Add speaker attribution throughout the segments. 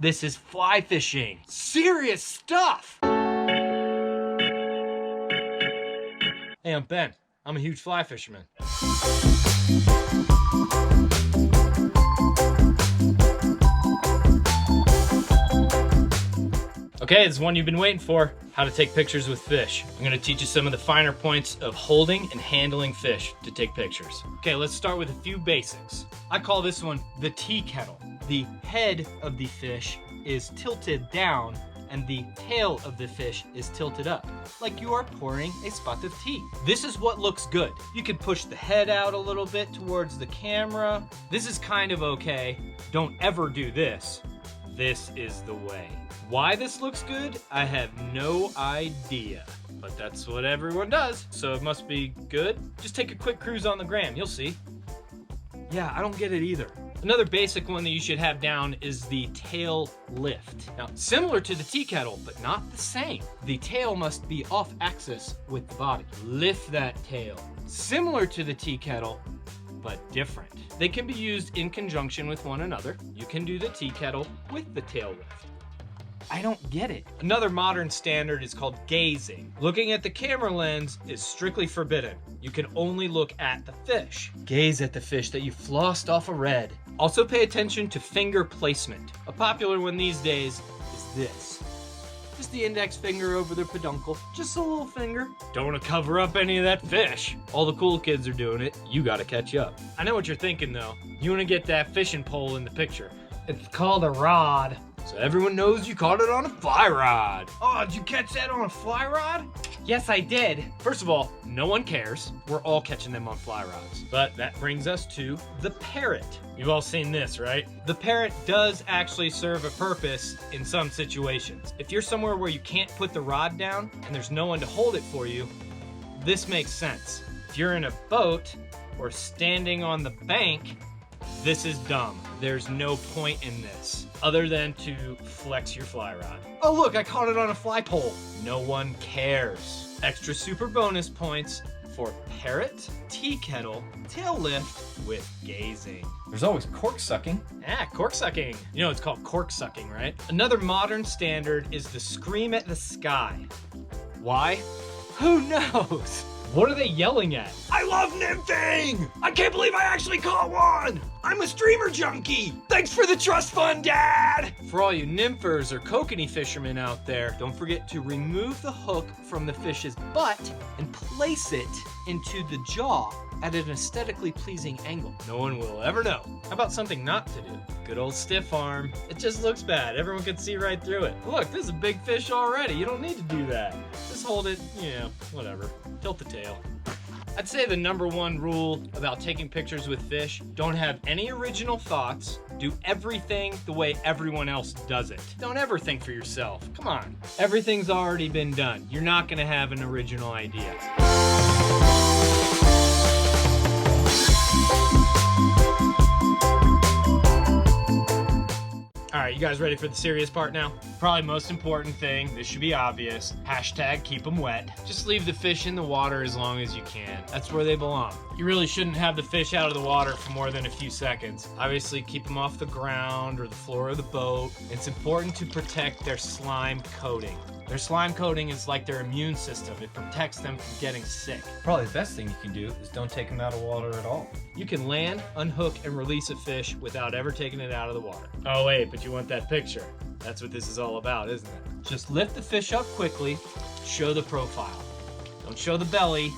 Speaker 1: This is fly fishing. Serious stuff. Hey, I'm Ben. I'm a huge fly fisherman. Okay, this is one you've been waiting for. How to take pictures with fish. I'm gonna teach you some of the finer points of holding and handling fish to take pictures. Okay, let's start with a few basics. I call this one the tea kettle. The head of the fish is tilted down and the tail of the fish is tilted up, like you are pouring a spot of tea. This is what looks good. You can push the head out a little bit towards the camera. This is kind of okay. Don't ever do this. This is the way. Why this looks good, I have no idea, but that's what everyone does, so it must be good. Just take a quick cruise on the gram, you'll see. Yeah, I don't get it either. Another basic one that you should have down is the tail lift. Now, similar to the tea kettle, but not the same. The tail must be off axis with the body. Lift that tail. Similar to the tea kettle, but different. They can be used in conjunction with one another. You can do the tea kettle with the tail lift. I don't get it. Another modern standard is called gazing. Looking at the camera lens is strictly forbidden. You can only look at the fish. Gaze at the fish that you flossed off a red. Also pay attention to finger placement. A popular one these days is this. Just the index finger over the peduncle. Just a little finger. Don't want to cover up any of that fish. All the cool kids are doing it. You got to catch up. I know what you're thinking though. You want to get that fishing pole in the picture. It's called a rod. So everyone knows you caught it on a fly rod. Oh, did you catch that on a fly rod? Yes, I did. First of all, no one cares. We're all catching them on fly rods. But that brings us to the parrot. You've all seen this, right? The parrot does actually serve a purpose in some situations. If you're somewhere where you can't put the rod down and there's no one to hold it for you, this makes sense. If you're in a boat or standing on the bank, this is dumb. There's no point in this other than to flex your fly rod. Oh look, I caught it on a fly pole. No one cares. Extra super bonus points for parrot, tea kettle, tail lift with gazing. There's always cork sucking. Ah, cork sucking. You know it's called cork sucking, right? Another modern standard is the scream at the sky. Why? Who knows? What are they yelling at? I love nymphing! I can't believe I actually caught one! I'm a streamer junkie! Thanks for the trust fund, Dad! For all you nymphers or kokanee fishermen out there, don't forget to remove the hook from the fish's butt and place it into the jaw at an aesthetically pleasing angle. No one will ever know. How about something not to do? Good old stiff arm. It just looks bad. Everyone can see right through it. Look, this is a big fish already. You don't need to do that. Just hold it, whatever. Tilt the tail. I'd say the number one rule about taking pictures with fish, don't have any original thoughts. Do everything the way everyone else does it. Don't ever think for yourself. Come on. Everything's already been done. You're not gonna have an original idea. All right, you guys ready for the serious part now? Probably most important thing, this should be obvious, hashtag keep them wet. Just leave the fish in the water as long as you can. That's where they belong. You really shouldn't have the fish out of the water for more than a few seconds. Obviously, keep them off the ground or the floor of the boat. It's important to protect their slime coating. Their slime coating is like their immune system. It protects them from getting sick. Probably the best thing you can do is don't take them out of water at all. You can land, unhook, and release a fish without ever taking it out of the water. Oh wait, but you want that picture. That's what this is all about, isn't it? Just lift the fish up quickly, show the profile. Don't show the belly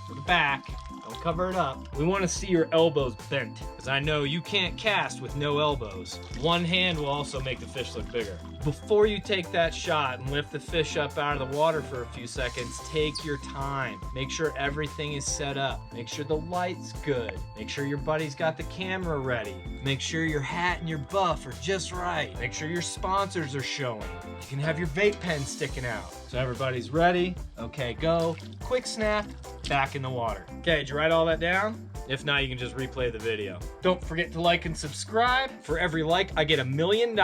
Speaker 1: or the back. Don't cover it up. We want to see your elbows bent, because I know you can't cast with no elbows. One hand will also make the fish look bigger. Before you take that shot and lift the fish up out of the water for a few seconds, take your time. Make sure everything is set up. Make sure the light's good. Make sure your buddy's got the camera ready. Make sure your hat and your buff are just right. Make sure your sponsors are showing. You can have your vape pen sticking out. So everybody's ready. Okay, go. Quick snap, back in the water. Okay, did you write all that down? If not, you can just replay the video. Don't forget to like and subscribe. For every like, I get $1 million.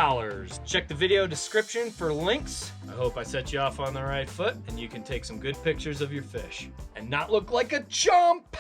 Speaker 1: Check the video description for links. I hope I set you off on the right foot and you can take some good pictures of your fish and not look like a chump.